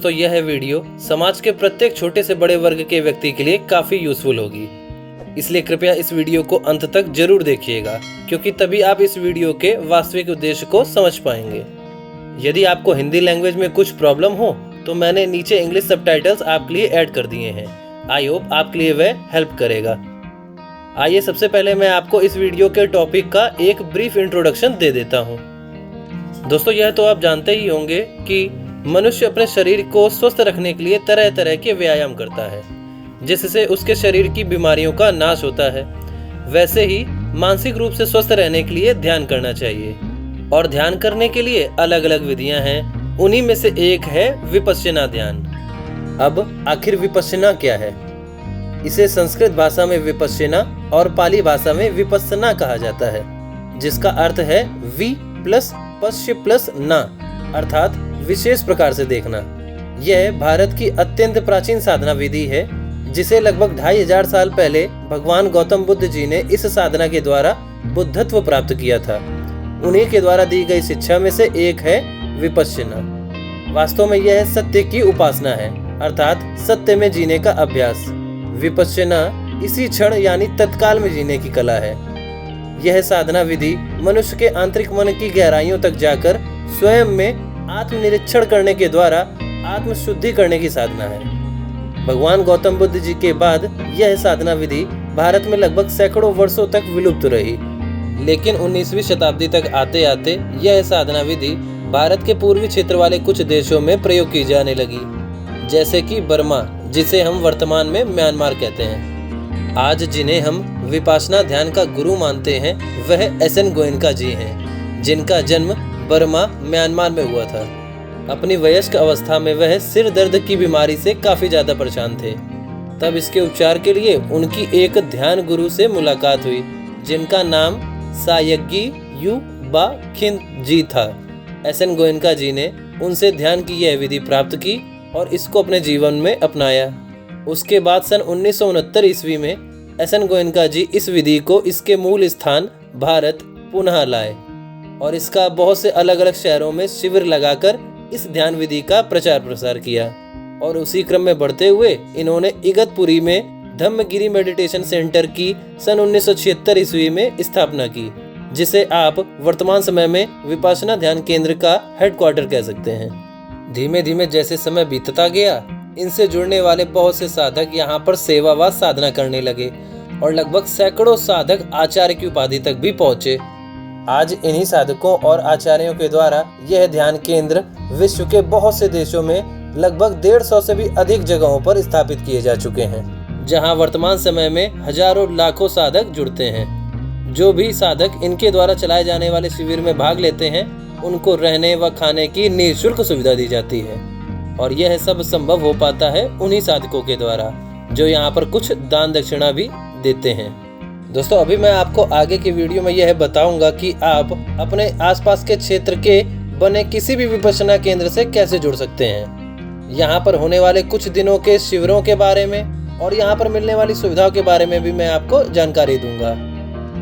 दोस्तों यह वीडियो समाज के प्रत्येक छोटे से बड़े वर्ग के व्यक्ति के लिए काफ़ी यूज़फुल होगी, इसलिए कृपया इस वीडियो को अंत तक जरूर देखिएगा, क्योंकि तभी आप इस वीडियो के वास्तविक उद्देश्य को समझ पाएंगे। यदि आपको हिंदी लैंग्वेज में कुछ प्रॉब्लम हो तो मैंने नीचे इंग्लिश सबटाइटल्स आपके लिए ऐड कर दिए हैं। आई होप आपके लिए वह हेल्प करेगा। आइए सबसे पहले मैं आपको इस वीडियो के टॉपिक का एक ब्रीफ इंट्रोडक्शन दे देता हूँ। दोस्तों यह तो आप जानते ही होंगे कि मनुष्य अपने शरीर को स्वस्थ रखने के लिए तरह तरह के व्यायाम करता है, जिससे उसके शरीर की बीमारियों का नाश होता है। वैसे ही मानसिक रूप से स्वस्थ रहने के लिए ध्यान करना चाहिए, और ध्यान करने के लिए अलग अलग विधियां हैं। उन्हीं में से एक है विपश्यना ध्यान। अब आखिर विपश्यना क्या है? इसे संस्कृत भाषा में विपश्यना और पाली भाषा में विपस्सना कहा जाता है, जिसका अर्थ है वि प्लस पश्य प्लस ना, अर्थात विशेष प्रकार से देखना। यह भारत की अत्यंत प्राचीन साधना विधि है, जिसे लगभग 2500 साल पहले भगवान गौतम बुद्ध जी ने इस साधना के द्वारा बुद्धत्व प्राप्त किया था। उन्हीं के द्वारा दी गई शिक्षा में से एक है विपश्यना। वास्तव में यह सत्य की उपासना है, अर्थात सत्य में जीने का अभ्यास। विपश्यना इसी क्षण यानी तत्काल में जीने की कला है। यह साधना विधि मनुष्य के आंतरिक मन की गहराइयों तक जाकर स्वयं में आत्मनिरीक्षण करने के द्वारा आत्मशुद्धि करने की साधना है। भगवान गौतम बुद्ध जी के बाद यह साधना विधि भारत में लगभग सैकड़ों वर्षों तक विलुप्त रही, लेकिन 19वीं शताब्दी तक आते आते यह साधना विधि भारत के पूर्वी क्षेत्र वाले कुछ देशों में प्रयोग की जाने लगी, जैसे कि बर्मा, जिसे हम वर्तमान में म्यांमार कहते हैं। आज जिन्हें हम विपश्यना ध्यान का गुरु मानते हैं वह एसन गोएनका जी हैं, जिनका जन्म बर्मा म्यांमार में हुआ था। अपनी वयस्क अवस्था में वह सिर दर्द की बीमारी से काफ़ी ज़्यादा परेशान थे। तब इसके उपचार के लिए उनकी एक ध्यान गुरु से मुलाकात हुई, जिनका नाम सायग्गी यू बा खिन जी था। एसन गोएनका जी ने उनसे ध्यान की यह विधि प्राप्त की और इसको अपने जीवन में अपनाया। उसके बाद सन 1969 ईस्वी में एसन गोएनका जी इस विधि को इसके मूल स्थान भारत पुनः लाए और इसका बहुत से अलग अलग शहरों में शिविर लगाकर इस ध्यान विधि का प्रचार प्रसार किया। और उसी क्रम में बढ़ते हुए इन्होंने इगतपुरी में धम्मगिरी मेडिटेशन सेंटर की सन 1976 ईस्वी में स्थापना की, जिसे आप वर्तमान समय में विपश्यना ध्यान केंद्र का हेडक्वार्टर कह सकते हैं। धीमे धीमे जैसे समय बीतता गया, इनसे जुड़ने वाले बहुत से साधक यहाँ पर सेवा व साधना करने लगे और लगभग सैकड़ों साधक आचार्य की उपाधि तक भी पहुँचे। आज इन्हीं साधकों और आचार्यों के द्वारा यह ध्यान केंद्र विश्व के बहुत से देशों में लगभग 150 से भी अधिक जगहों पर स्थापित किए जा चुके हैं, जहां वर्तमान समय में हजारों लाखों साधक जुड़ते हैं। जो भी साधक इनके द्वारा चलाए जाने वाले शिविर में भाग लेते हैं, उनको रहने व खाने की निःशुल्क सुविधा दी जाती है, और यह सब संभव हो पाता है उन्हीं साधकों के द्वारा, जो यहाँ पर कुछ दान दक्षिणा भी देते हैं। दोस्तों अभी मैं आपको आगे की वीडियो में यह बताऊंगा कि आप अपने आसपास के क्षेत्र के बने किसी भी विपश्यना केंद्र से कैसे जुड़ सकते हैं। यहाँ पर होने वाले कुछ दिनों के शिविरों के बारे में और यहाँ पर मिलने वाली सुविधाओं के बारे में भी मैं आपको जानकारी दूंगा।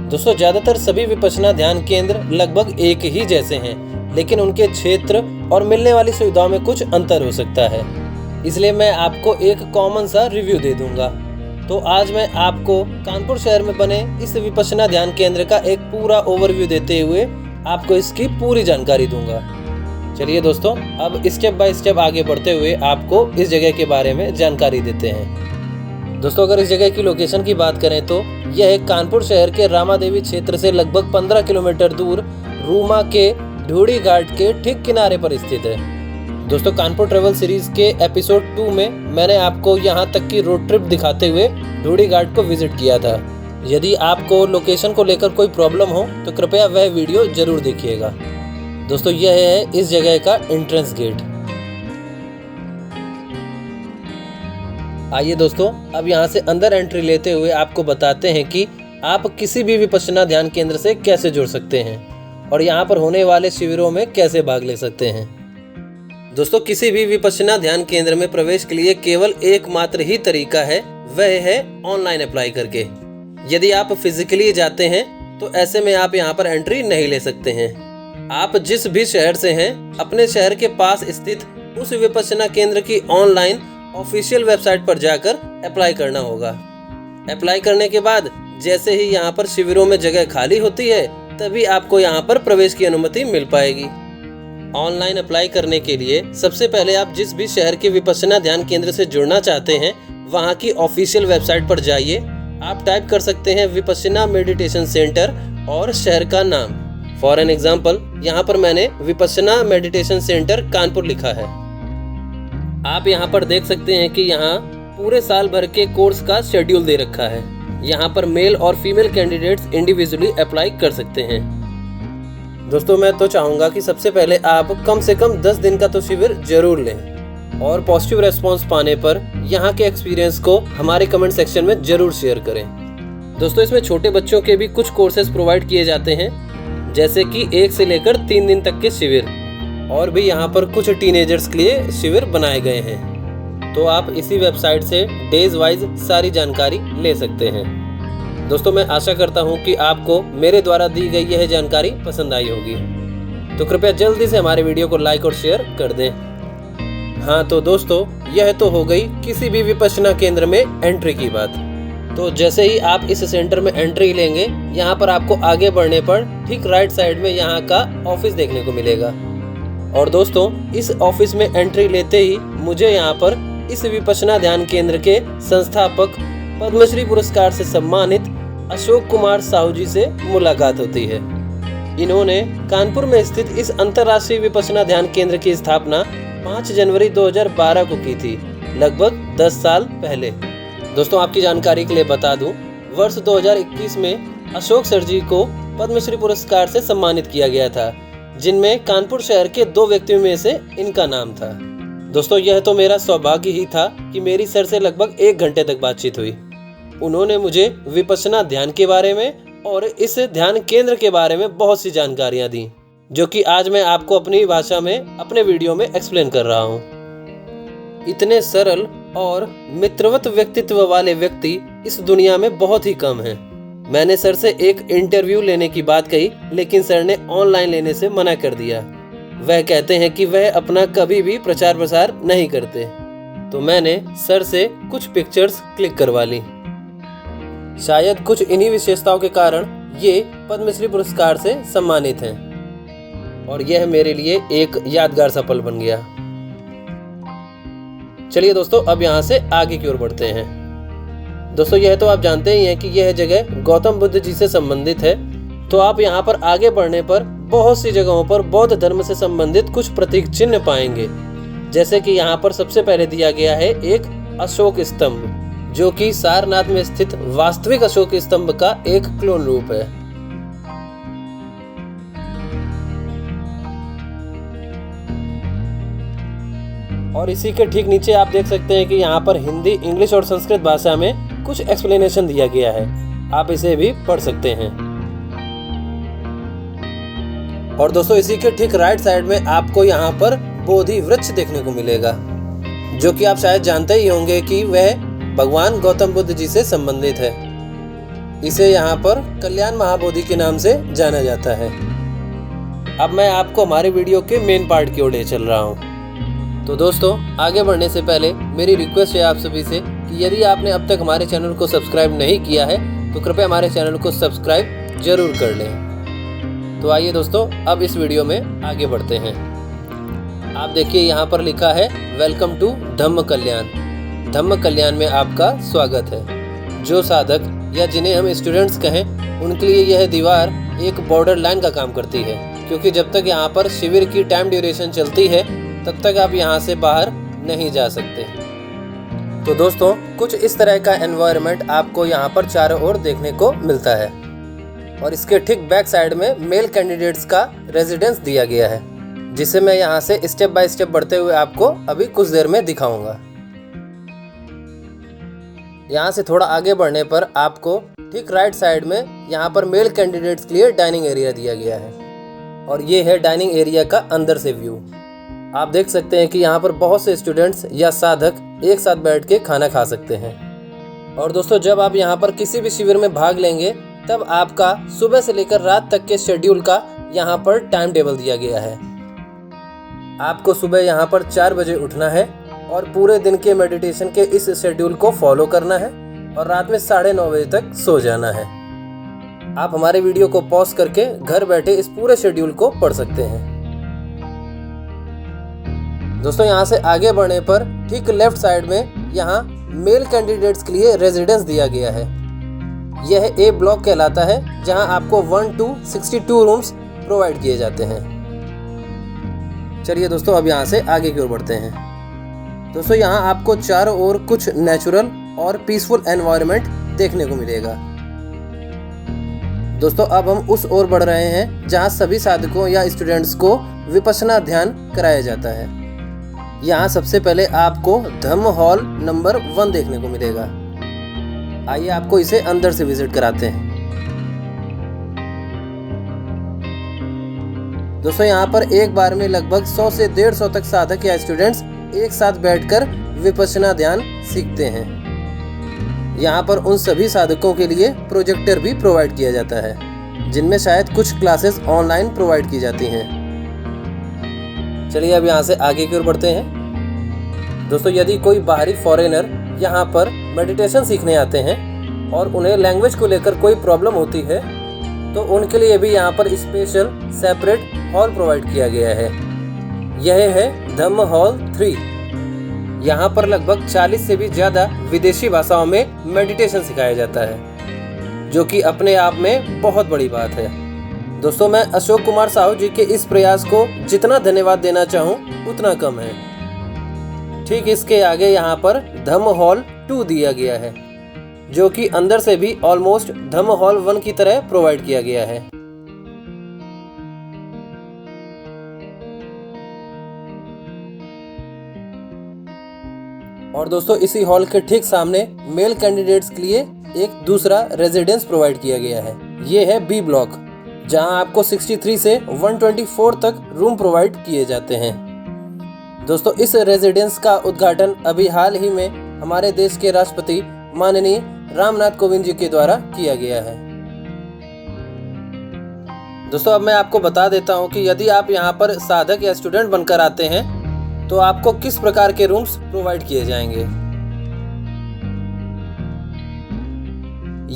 दोस्तों ज़्यादातर सभी विपश्यना ध्यान केंद्र लगभग एक ही जैसे हैं, लेकिन उनके क्षेत्र और मिलने वाली सुविधाओं में कुछ अंतर हो सकता है, इसलिए मैं आपको एक कॉमन सा रिव्यू दे दूंगा। तो आज मैं आपको कानपुर शहर में बने इस विपश्यना ध्यान केंद्र का एक पूरा ओवरव्यू देते हुए आपको इसकी पूरी जानकारी दूंगा। चलिए दोस्तों, अब स्टेप बाय स्टेप आगे बढ़ते हुए आपको इस जगह के बारे में जानकारी देते हैं। दोस्तों अगर इस जगह की लोकेशन की बात करें तो यह कानपुर शहर के रामादेवी क्षेत्र से लगभग 15 किलोमीटर दूर रूमा के ढूढ़ी घाट के ठीक किनारे पर स्थित है। दोस्तों कानपुर ट्रेवल सीरीज के एपिसोड 2 में मैंने आपको यहाँ तक की रोड ट्रिप दिखाते हुए ढूढ़ी घाट को विजिट किया था। यदि आपको लोकेशन को लेकर कोई प्रॉब्लम हो तो कृपया वह वीडियो जरूर देखिएगा। दोस्तों यह है इस जगह का एंट्रेंस गेट। आइए दोस्तों अब यहाँ से अंदर एंट्री लेते हुए आपको बताते हैं कि आप किसी भी विपश्यना ध्यान केंद्र से कैसे जुड़ सकते हैं और यहाँ पर होने वाले शिविरों में कैसे भाग ले सकते हैं। दोस्तों किसी भी विपश्यना ध्यान केंद्र में प्रवेश के लिए केवल एकमात्र ही तरीका है, वह है ऑनलाइन अप्लाई करके। यदि आप फिजिकली जाते हैं तो ऐसे में आप यहाँ पर एंट्री नहीं ले सकते हैं। आप जिस भी शहर से हैं, अपने शहर के पास स्थित उस विपश्यना केंद्र की ऑनलाइन ऑफिशियल वेबसाइट पर जाकर अप्लाई करना होगा। अप्लाई करने के बाद जैसे ही यहाँ पर शिविरों में जगह खाली होती है तभी आपको यहाँ पर प्रवेश की अनुमति मिल पाएगी। ऑनलाइन अप्लाई करने के लिए सबसे पहले आप जिस भी शहर के विपश्यना ध्यान केंद्र से जुड़ना चाहते हैं वहाँ की ऑफिशियल वेबसाइट पर जाइए। आप टाइप कर सकते हैं विपश्यना मेडिटेशन सेंटर और शहर का नाम। फॉर एन एग्जाम्पल यहाँ पर मैंने विपश्यना मेडिटेशन सेंटर कानपुर लिखा है। आप यहाँ पर देख सकते हैं कि यहाँ पूरे साल भर के कोर्स का शेड्यूल दे रखा है। यहाँ पर मेल और फीमेल कैंडिडेट्स इंडिविजुअली अप्लाई कर सकते हैं। दोस्तों मैं तो चाहूँगा कि सबसे पहले आप कम से कम 10 दिन का तो शिविर जरूर लें और पॉजिटिव रेस्पॉन्स पाने पर यहाँ के एक्सपीरियंस को हमारे कमेंट सेक्शन में जरूर शेयर करें। दोस्तों इसमें छोटे बच्चों के भी कुछ कोर्सेज प्रोवाइड किए जाते हैं, जैसे कि 1 से लेकर 3 दिन तक के शिविर, और भी यहाँ पर कुछ टीनेजर्स के लिए शिविर बनाए गए हैं। तो आप इसी वेबसाइट से डेज वाइज सारी जानकारी ले सकते हैं। दोस्तों मैं आशा करता हूँ कि आपको मेरे द्वारा दी गई यह जानकारी पसंद आई होगी, तो कृपया जल्दी से हमारे वीडियो को लाइक और शेयर कर दें। हाँ तो दोस्तों यह तो हो गई किसी भी विपश्यना केंद्र में एंट्री की बात। तो जैसे ही आप इस सेंटर में एंट्री लेंगे यहाँ पर आपको आगे बढ़ने पर ठीक राइट साइड में यहाँ का ऑफिस देखने को मिलेगा। और दोस्तों इस ऑफिस में एंट्री लेते ही मुझे यहाँ पर इस विपश्यना ध्यान केंद्र के संस्थापक पद्मश्री पुरस्कार से सम्मानित अशोक कुमार साहू जी से मुलाकात होती है। इन्होंने कानपुर में स्थित इस अंतर्राष्ट्रीय विपश्यना ध्यान केंद्र की स्थापना 5 जनवरी 2012 को की थी, लगभग 10 साल पहले। दोस्तों आपकी जानकारी के लिए बता दूं, वर्ष 2021 में अशोक सर जी को पद्मश्री पुरस्कार से सम्मानित किया गया था, जिनमें कानपुर शहर के 2 व्यक्तियों में से इनका नाम था। दोस्तों यह तो मेरा सौभाग्य ही था कि मेरी सर से लगभग 1 घंटे तक बातचीत हुई। उन्होंने मुझे विपश्यना ध्यान के बारे में और इस ध्यान केंद्र के बारे में बहुत सी जानकारियां दी, जो कि आज मैं आपको अपनी भाषा में अपने वीडियो में एक्सप्लेन कर रहा हूं। इतने सरल और मित्रवत व्यक्तित्व वाले व्यक्ति इस दुनिया में बहुत ही कम हैं। मैंने सर से एक इंटरव्यू लेने की बात कही, लेकिन सर ने ऑनलाइन लेने से मना कर दिया। वह कहते हैं कि वह अपना कभी भी प्रचार प्रसार नहीं करते। तो मैंने सर से कुछ पिक्चर्स क्लिक करवा ली। शायद कुछ इन्हीं विशेषताओं के कारण ये पद्मश्री पुरस्कार से सम्मानित हैं, और यह मेरे लिए एक यादगार सा पल बन गया। चलिए दोस्तों अब यहाँ से आगे की ओर बढ़ते हैं। दोस्तों यह तो आप जानते ही हैं कि यह जगह गौतम बुद्ध जी से संबंधित है। तो आप यहाँ पर आगे बढ़ने पर बहुत सी जगहों पर बौद्ध धर्म से संबंधित कुछ प्रतीक चिन्ह पाएंगे, जैसे कि यहाँ पर सबसे पहले दिया गया है एक अशोक स्तंभ, जो कि सारनाथ में स्थित वास्तविक अशोक स्तंभ का एक क्लोन रूप है। और इसी के ठीक नीचे आप देख सकते हैं कि यहाँ पर हिंदी, इंग्लिश और संस्कृत भाषा में कुछ एक्सप्लेनेशन दिया गया है। आप इसे भी पढ़ सकते हैं। और दोस्तों इसी के ठीक राइट साइड में आपको यहाँ पर बोधि वृक्ष देखने को मिलेगा, जो कि आप शायद जानते ही होंगे कि वह भगवान गौतम बुद्ध जी से संबंधित है। इसे यहाँ पर कल्याण महाबोधि के नाम से जाना जाता है। अब मैं आपको हमारे वीडियो के मेन पार्ट की ओर ले चल रहा हूँ। तो दोस्तों आगे बढ़ने से पहले मेरी रिक्वेस्ट है आप सभी से कि यदि आपने अब तक हमारे चैनल को सब्सक्राइब नहीं किया है तो कृपया हमारे चैनल को सब्सक्राइब जरूर कर लें। तो आइए दोस्तों अब इस वीडियो में आगे बढ़ते हैं। आप देखिए यहाँ पर लिखा है वेलकम टू धम्म कल्याण। धम्म कल्याण में आपका स्वागत है। जो साधक या जिन्हें हम स्टूडेंट्स कहें उनके लिए यह दीवार एक बॉर्डर लाइन का काम करती है, क्योंकि जब तक यहाँ पर शिविर की टाइम ड्यूरेशन चलती है तब तक आप यहाँ से बाहर नहीं जा सकते। तो दोस्तों कुछ इस तरह का एनवायरनमेंट आपको यहाँ पर चारों ओर देखने को मिलता है, और इसके ठीक बैक साइड में मेल कैंडिडेट्स का रेजिडेंस दिया गया है, जिसे मैं यहाँ से स्टेप बाय स्टेप बढ़ते हुए आपको अभी कुछ देर में दिखाऊंगा। यहाँ से थोड़ा आगे बढ़ने पर आपको ठीक राइट साइड में यहाँ पर मेल कैंडिडेट्स के लिए डाइनिंग एरिया दिया गया है, और ये है डाइनिंग एरिया का अंदर से व्यू। आप देख सकते हैं कि यहाँ पर बहुत से स्टूडेंट्स या साधक एक साथ बैठ के खाना खा सकते हैं। और दोस्तों जब आप यहाँ पर किसी भी शिविर में भाग लेंगे तब आपका सुबह से लेकर रात तक के शेड्यूल का यहाँ पर टाइम टेबल दिया गया है। आपको सुबह यहाँ पर 4 बजे उठना है और पूरे दिन के मेडिटेशन के इस शेड्यूल को फॉलो करना है और रात में 9:30 बजे तक सो जाना है। आप हमारे वीडियो को पॉज करके घर बैठे इस पूरे शेड्यूल को पढ़ सकते हैं। दोस्तों यहाँ से आगे बढ़ने पर ठीक लेफ्ट साइड में यहाँ मेल कैंडिडेट्स के लिए रेजिडेंस दिया गया है। यह ए ब्लॉक कहलाता है, जहाँ आपको 1 to 62 रूम्स प्रोवाइड किए जाते हैं। चलिए दोस्तों अब यहाँ से आगे की ओर बढ़ते हैं। दोस्तों यहाँ आपको चारों ओर कुछ नेचुरल और पीसफुल एनवायरनमेंट देखने को मिलेगा। दोस्तों अब हम उस ओर बढ़ रहे हैं जहाँ सभी साधकों या स्टूडेंट्स को विपश्यना ध्यान कराया जाता है। यहाँ सबसे पहले आपको धम्म हॉल नंबर 1 देखने को मिलेगा। आइए आपको इसे अंदर से विजिट कराते हैं। दोस्तों यहाँ पर एक बार में लगभग 100 से 150 तक साधक या स्टूडेंट्स एक साथ बैठकर विपश्यना ध्यान सीखते हैं। यहाँ पर उन सभी साधकों के लिए प्रोजेक्टर भी प्रोवाइड किया जाता है, जिनमें शायद कुछ क्लासेस ऑनलाइन प्रोवाइड की जाती हैं। चलिए अब यहाँ से आगे की ओर बढ़ते हैं। दोस्तों यदि कोई बाहरी फॉरेनर यहाँ पर मेडिटेशन सीखने आते हैं और उन्हें लैंग्वेज को लेकर कोई प्रॉब्लम होती है, तो उनके लिए भी यहाँ पर स्पेशल सेपरेट हॉल प्रोवाइड किया गया है। यह है धम्म हॉल 3। यहाँ पर लगभग 40 से भी ज़्यादा विदेशी भाषाओं में मेडिटेशन सिखाया जाता है, जो कि अपने आप में बहुत बड़ी बात है। दोस्तों मैं अशोक कुमार साहू जी के इस प्रयास को जितना धन्यवाद देना चाहूँ उतना कम है। ठीक इसके आगे यहाँ पर धम्म हॉल 2 दिया गया है, जो कि अंदर से भी ऑलमोस्ट धम्म हॉल 1 की तरह प्रोवाइड किया गया है। और दोस्तों इसी हॉल के ठीक सामने मेल कैंडिडेट्स के लिए एक दूसरा रेजिडेंस प्रोवाइड किया गया है। ये है बी ब्लॉक, जहां आपको 63 से 124 तक रूम प्रोवाइड किए जाते हैं। दोस्तों इस रेजिडेंस का उद्घाटन अभी हाल ही में हमारे देश के राष्ट्रपति माननीय रामनाथ कोविंद जी के द्वारा किया गया है। दोस्तों अब मैं आपको बता देता हूं कि यदि आप यहां पर साधक या स्टूडेंट बनकर आते हैं तो आपको किस प्रकार के रूम्स प्रोवाइड किए जाएंगे।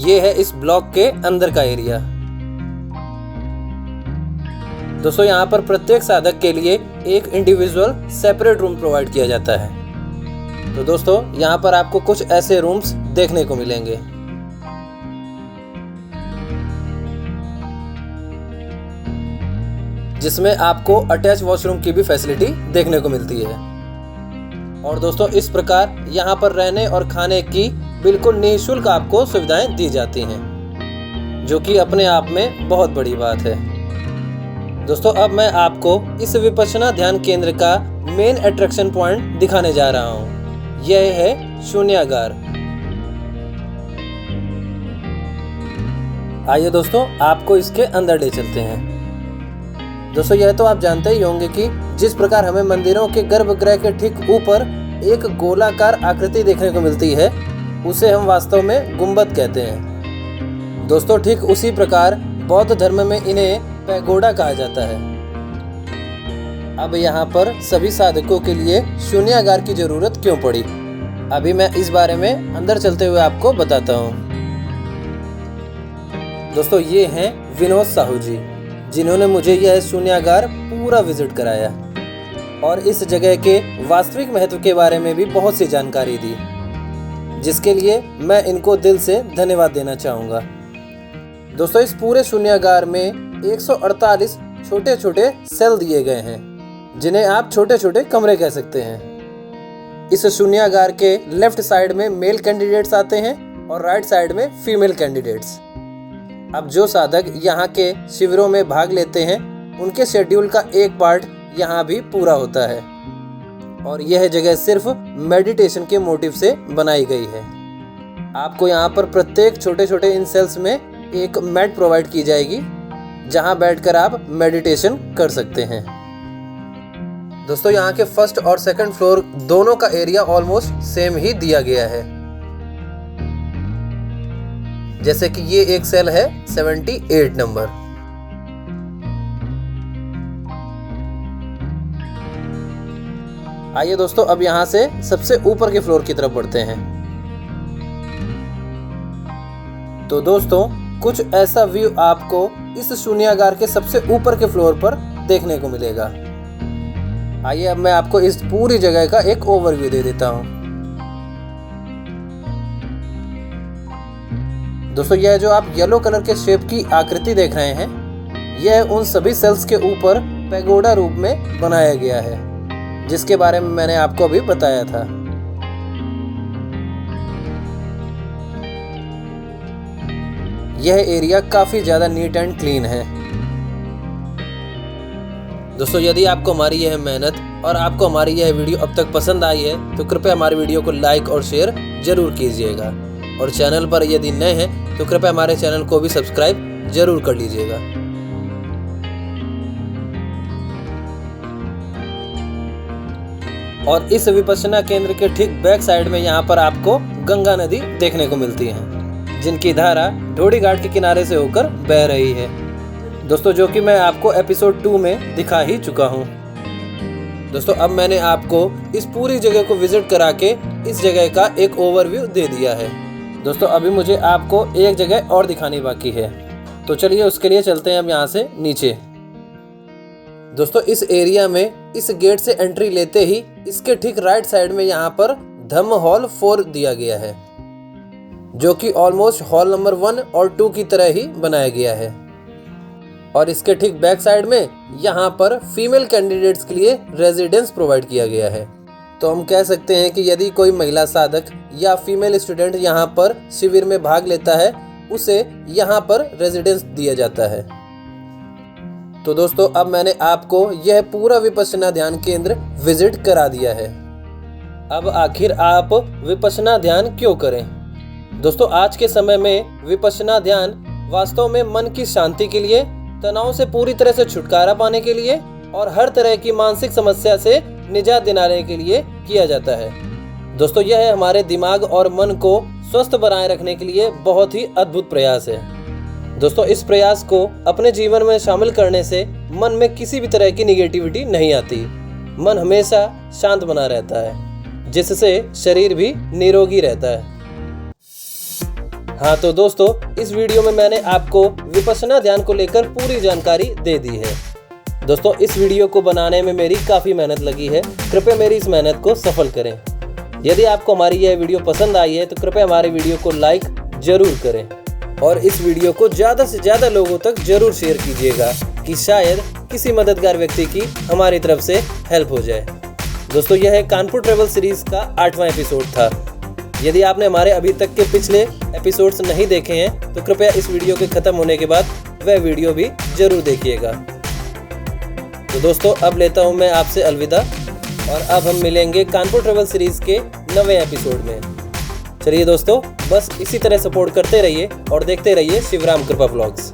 ये है इस ब्लॉक के अंदर का एरिया। दोस्तों यहाँ पर प्रत्येक साधक के लिए एक इंडिविजुअल सेपरेट रूम प्रोवाइड किया जाता है। तो दोस्तों यहाँ पर आपको कुछ ऐसे रूम्स देखने को मिलेंगे। जिसमें आपको अटैच वॉशरूम की भी फैसिलिटी देखने को मिलती है। और दोस्तों इस प्रकार यहाँ पर रहने और खाने की बिल्कुल निःशुल्क आपको सुविधाएं दी जाती हैं, जो कि अपने आप में बहुत बड़ी बात है। दोस्तों अब मैं आपको इस विपश्यना ध्यान केंद्र का मेन अट्रैक्शन पॉइंट दिखाने जा रहा हूँ। यह है शून्यागार। आइए दोस्तों आपको इसके अंदर ले चलते हैं। दोस्तों यह तो आप जानते ही होंगे कि जिस प्रकार हमें मंदिरों के गर्भगृह के ठीक ऊपर एक गोलाकार आकृति देखने को मिलती है, उसे हम वास्तव में गुंबद कहते हैं। दोस्तों ठीक उसी प्रकार बौद्ध धर्म में इन्हें पैगोडा कहा जाता है। अब यहाँ पर सभी साधकों के लिए शून्यागार की जरूरत क्यों पड़ी, अभी मैं इस बारे में अंदर चलते हुए आपको बताता हूँ। दोस्तों ये हैं विनोद साहू जी, जिन्होंने मुझे यह शून्यागार पूरा विजिट कराया और इस जगह के वास्तविक महत्व के बारे में भी बहुत सी जानकारी दी, जिसके लिए मैं इनको दिल से धन्यवाद देना चाहूँगा। दोस्तों इस पूरे शून्यागार में 148 छोटे छोटे सेल दिए गए हैं, जिन्हें आप छोटे छोटे कमरे कह सकते हैं। इस शून्यागार के लेफ्ट साइड में मेल कैंडिडेट्स आते हैं और राइट साइड में फीमेल कैंडिडेट्स। अब जो साधक यहाँ के शिविरों में भाग लेते हैं, उनके शेड्यूल का एक पार्ट यहाँ भी पूरा होता है और यह जगह सिर्फ मेडिटेशन के मोटिव से बनाई गई है। आपको यहाँ पर प्रत्येक छोटे छोटे इन सेल्स में एक मैट प्रोवाइड की जाएगी, जहाँ बैठकर आप मेडिटेशन कर सकते हैं। दोस्तों यहाँ के फर्स्ट और सेकंड फ्लोर दोनों का एरिया ऑलमोस्ट सेम ही दिया गया है। जैसे कि ये एक सेल है 78 नंबर। आइए दोस्तों, अब यहाँ से सबसे ऊपर के फ्लोर की तरफ बढ़ते हैं। तो दोस्तों, कुछ ऐसा व्यू आपको इस शून्यागार के सबसे ऊपर के फ्लोर पर देखने को मिलेगा। आइए अब मैं आपको इस पूरी जगह का एक ओवरव्यू दे देता हूँ। दोस्तों, यह जो आप येलो कलर के शेप की आकृति देख रहे हैं, यह उन सभी सेल्स के ऊपर पैगोडा रूप में बनाया गया है, जिसके बारे में मैंने आपको अभी बताया था। यह एरिया काफी ज्यादा नीट एंड क्लीन है। दोस्तों, यदि आपको हमारी यह मेहनत और आपको हमारी यह वीडियो अब तक पसंद आई है तो कृपया हमारी वीडियो को लाइक और शेयर जरूर कीजिएगा, और चैनल पर यदि नए हैं तो कृपया हमारे चैनल को भी सब्सक्राइब जरूर कर लीजिएगा। और इस विपश्यना केंद्र के ठीक बैक साइड में यहाँ पर आपको गंगा नदी देखने को मिलती है, जिनकी धारा ढोड़ी घाट के किनारे से होकर बह रही है दोस्तों, जो कि मैं आपको एपिसोड 2 में दिखा ही चुका हूँ। दोस्तों, अब मैंने आपको इस पूरी जगह को विजिट करा के इस जगह का एक ओवरव्यू दे दिया है। दोस्तों, अभी मुझे आपको एक जगह और दिखानी बाकी है, तो चलिए उसके लिए चलते हैं अब यहाँ से नीचे। दोस्तों, इस एरिया में इस गेट से एंट्री लेते ही इसके ठीक राइट साइड में यहाँ पर धम्म हॉल 4 दिया गया है, जो कि ऑलमोस्ट हॉल नंबर 1 और 2 की तरह ही बनाया गया है। और इसके ठीक बैक साइड में यहाँ पर फीमेल कैंडिडेट्स के लिए रेजिडेंस प्रोवाइड किया गया है। तो हम कह सकते हैं कि यदि कोई महिला साधक या फीमेल स्टूडेंट यहाँ पर शिविर में भाग लेता है, उसे यहाँ पर रेजिडेंस दिया जाता है। तो दोस्तों, अब मैंने आपको यह पूरा विपश्यना ध्यान केंद्र विजिट करा दिया है। अब आखिर आप विपश्यना ध्यान क्यों करें? दोस्तों, आज के समय में विपश्यना ध्यान वास्तव में मन की शांति के लिए, तनाव से पूरी तरह से छुटकारा पाने के लिए और हर तरह की मानसिक समस्या से निजात दिलाने के लिए किया जाता है। दोस्तों, यह हमारे दिमाग और मन को स्वस्थ बनाए रखने के लिए बहुत ही अद्भुत प्रयास है। दोस्तों, इस प्रयास को अपने जीवन में शामिल करने से मन में किसी भी तरह की निगेटिविटी नहीं आती। मन हमेशा शांत बना रहता है, जिससे शरीर भी निरोगी रहता है। हाँ, तो दोस्तों, इस वीडियो में मैंने आपको विपश्यना ध्यान को लेकर पूरी जानकारी दे दी है। दोस्तों, इस वीडियो को बनाने में मेरी काफ़ी मेहनत लगी है। कृपया मेरी इस मेहनत को सफल करें। यदि आपको हमारी यह वीडियो पसंद आई है तो कृपया हमारी वीडियो को लाइक जरूर करें और इस वीडियो को ज़्यादा से ज़्यादा लोगों तक जरूर शेयर कीजिएगा कि शायद किसी मददगार व्यक्ति की हमारी तरफ से हेल्प हो जाए। दोस्तों, यह कानपुर ट्रेवल सीरीज़ का 8वां एपिसोड था। यदि आपने हमारे अभी तक के पिछले एपिसोड्स नहीं देखे हैं तो कृपया इस वीडियो के ख़त्म होने के बाद वह वीडियो भी जरूर देखिएगा। तो दोस्तों, अब लेता हूं मैं आपसे अलविदा, और अब हम मिलेंगे कानपुर ट्रेवल सीरीज़ के 9वें एपिसोड में। चलिए दोस्तों, बस इसी तरह सपोर्ट करते रहिए और देखते रहिए शिवराम कृपा व्लॉग्स।